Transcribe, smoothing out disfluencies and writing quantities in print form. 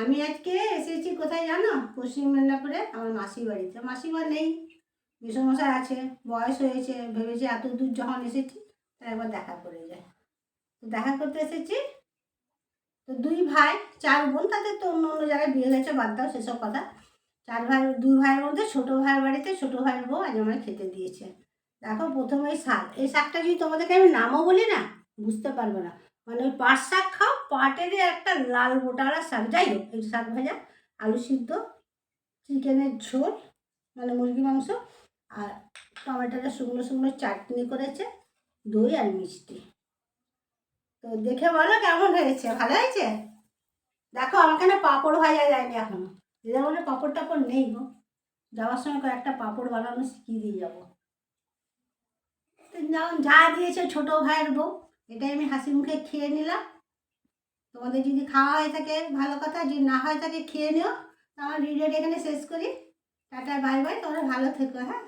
আমি আজকে এসেছি কোথায় জানো? পশ্চিম মেদিনীপুরে আমার মাসির বাড়িতে। মাসিমা নেই, মেসোমশাই আছে, বয়স হয়েছে, ভেবেছি এত দূর যখন এসেছি তাই একবার দেখা করে যায়। তো দেখা করতে এসেছি। তো দুই ভাই চার বোন, তাদের তো অন্য অন্য জায়গায় বিয়ে হয়েছে, বাদ দাও সেসব কথা। চার ভাই, দুই ভাইয়ের মধ্যে ছোটো ভাইয়ের বাড়িতে ছোটো ভাইয়ের বউ আজ আমায় খেতে দিয়েছে। দেখো প্রথমে এই শাকটা যদি তোমাদেরকে আমি নামও বলি না, বুঝতে পারবে না। মানে ওই পাট শাক খাও, পাটেরই একটা লাল গোটালা শাক। যাই হোক, এই শাক ভাজা, আলু সিদ্ধ, চিকেনের ঝোল মানে মুরগি মাংস, আর টমেটোটা শুকনো শুকনো চাটনি করেছে, দই আর মিষ্টি। তো দেখে বলো কেমন হয়েছে, ভালো হয়েছে? দেখো আমাকে না পাঁপড় ভাজা যায়নি এখনো। দিদা বলে পাঁপড় টাপড় নেই গো, যাওয়ার সময় কয়েকটা পাঁপড় বানানো শিখিয়ে দিয়ে যাবো। যেমন যা দিয়েছে ছোটো ভাইয়ের বউ, এটাই আমি হাসি মুখে খেয়ে নিলাম। তোমাদের যদি খাওয়া হয়ে থাকে ভালো কথা, যদি না হয়ে থাকে খেয়ে নিও। আমার ভিডিওটা এখানে শেষ করি। টাটা, বাই বাই, তোমরা ভালো থেকো, হ্যাঁ।